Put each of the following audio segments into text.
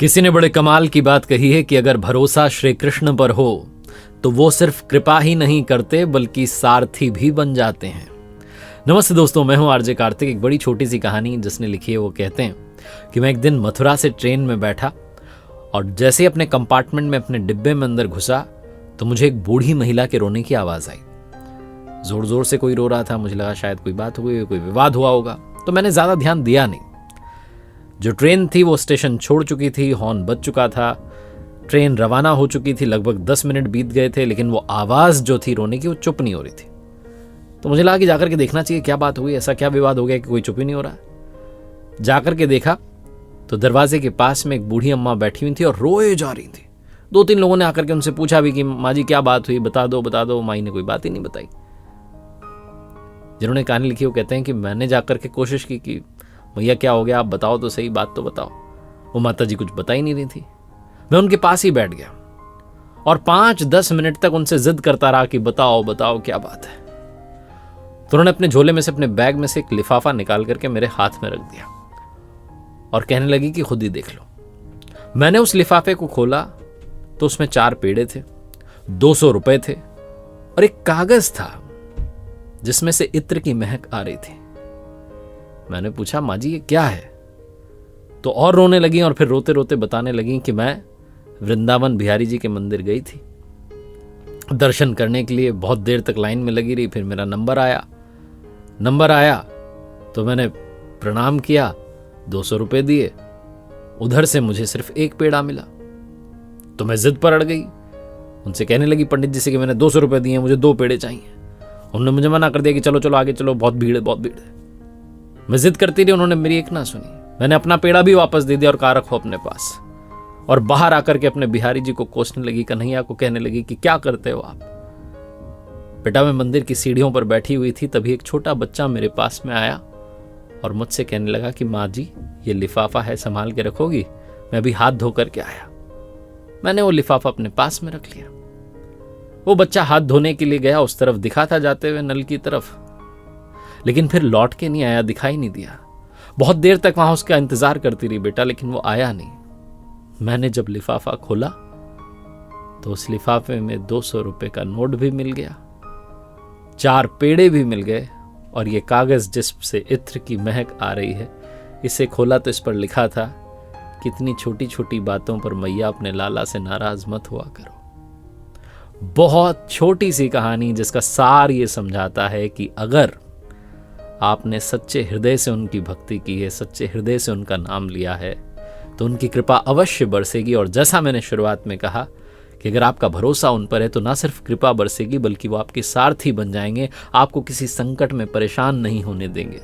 किसी ने बड़े कमाल की बात कही है कि अगर भरोसा श्री कृष्ण पर हो तो वो सिर्फ कृपा ही नहीं करते बल्कि सारथी भी बन जाते हैं। नमस्ते दोस्तों, मैं हूं आरजे कार्तिक। एक बड़ी छोटी सी कहानी जिसने लिखी है। वो कहते हैं कि मैं एक दिन मथुरा से ट्रेन में बैठा और जैसे ही अपने कंपार्टमेंट में अपने डिब्बे में अंदर घुसा तो मुझे एक बूढ़ी महिला के रोने की आवाज आई। जोर जोर से कोई रो रहा था। मुझे लगा शायद कोई बात हुई, कोई विवाद हुआ होगा, तो मैंने ज्यादा ध्यान दिया नहीं। जो ट्रेन थी वो स्टेशन छोड़ चुकी थी, हॉर्न बज चुका था, ट्रेन रवाना हो चुकी थी, लगभग 10 मिनट बीत गए थे, लेकिन वो आवाज जो थी रोने की वो चुप नहीं हो रही थी। तो मुझे लगा कि जाकर के देखना चाहिए क्या बात हुई, ऐसा क्या विवाद हो गया कि कोई चुप ही नहीं हो रहा। जाकर के देखा तो दरवाजे के पास में एक बूढ़ी अम्मा बैठी हुई थी और रोए जा रही थी। 2-3 लोगों ने आकर के उनसे पूछा भी कि माँ जी क्या बात हुई, बता दो। माई ने कोई बात ही नहीं बताई। जिन्होंने कहानी लिखी वो कहते हैं कि मैंने जाकर के कोशिश की कि भैया क्या हो गया, आप बताओ तो सही, बात तो बताओ। वो माता जी कुछ बता ही नहीं रही थी। मैं उनके पास ही बैठ गया और 5-10 मिनट तक उनसे जिद करता रहा कि बताओ क्या बात है। तो उन्होंने अपने झोले में से, अपने बैग में से एक लिफाफा निकाल करके मेरे हाथ में रख दिया और कहने लगी कि खुद ही देख लो। मैंने उस लिफाफे को खोला तो उसमें 4 पेड़े थे, 200 रुपए थे और एक कागज था जिसमें से इत्र की महक आ रही थी। मैंने पूछा माँ जी ये क्या है? तो और रोने लगी और फिर रोते रोते बताने लगी कि मैं वृंदावन बिहारी जी के मंदिर गई थी दर्शन करने के लिए। बहुत देर तक लाइन में लगी रही, फिर मेरा नंबर आया तो मैंने प्रणाम किया, 200 रुपए दिए। उधर से मुझे सिर्फ एक पेड़ा मिला तो मैं जिद पर अड़ गई। उनसे कहने लगी पंडित जी से कि मैंने 200 रुपए दिए, मुझे 2 पेड़े चाहिए। उन्होंने मुझे मना कर दिया कि चलो आगे चलो, बहुत भीड़ है। मैं जिद करती रही, उन्होंने मेरी एक ना सुनी। मैंने अपना पेड़ा भी वापस दे दिया और कहा रखो अपने पास। और बाहर आकर के अपने बिहारी जी को कोसने लगी, कन्हैया को कहने लगी कि क्या करते हो आप। बेटा मैं मंदिर की सीढ़ियों पर बैठी हुई थी, तभी एक छोटा बच्चा मेरे पास में आया और मुझसे कहने लगा कि माँ जी ये लिफाफा है, संभाल के रखोगी? मैं अभी हाथ धो करके आया। मैंने वो लिफाफा अपने पास में रख लिया। वो बच्चा हाथ धोने के लिए गया, उस तरफ दिखा था जाते हुए नल की तरफ, लेकिन फिर लौट के नहीं आया, दिखाई नहीं दिया। बहुत देर तक वहां उसका इंतजार करती रही बेटा, लेकिन वो आया नहीं। मैंने जब लिफाफा खोला तो उस लिफाफे में 200 रुपए का नोट भी मिल गया, 4 पेड़े भी मिल गए और ये कागज जिससे इत्र की महक आ रही है, इसे खोला तो इस पर लिखा था, कितनी छोटी छोटी बातों पर मैया अपने लाला से नाराज मत हुआ करो। बहुत छोटी सी कहानी जिसका सार ये समझाता है कि अगर आपने सच्चे हृदय से उनकी भक्ति की है, सच्चे हृदय से उनका नाम लिया है, तो उनकी कृपा अवश्य बरसेगी। और जैसा मैंने शुरुआत में कहा कि अगर आपका भरोसा उन पर है तो ना सिर्फ कृपा बरसेगी बल्कि वो आपके सारथी बन जाएंगे, आपको किसी संकट में परेशान नहीं होने देंगे।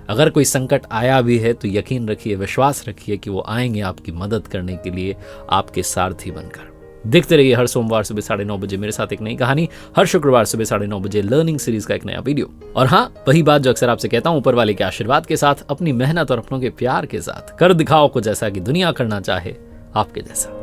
अगर कोई संकट आया भी है तो यकीन रखिए, विश्वास रखिए कि वो आएंगे आपकी मदद करने के लिए, आपके सारथी बनकर। देखते रहिए हर सोमवार सुबह 9:30 बजे मेरे साथ एक नई कहानी, हर शुक्रवार सुबह 9:30 बजे लर्निंग सीरीज का एक नया वीडियो। और हाँ, वही बात जो अक्सर आपसे कहता हूं, ऊपर वाले के आशीर्वाद के साथ, अपनी मेहनत और अपनों के प्यार के साथ कर दिखाओ कुछ ऐसा कि दुनिया करना चाहे आपके जैसा।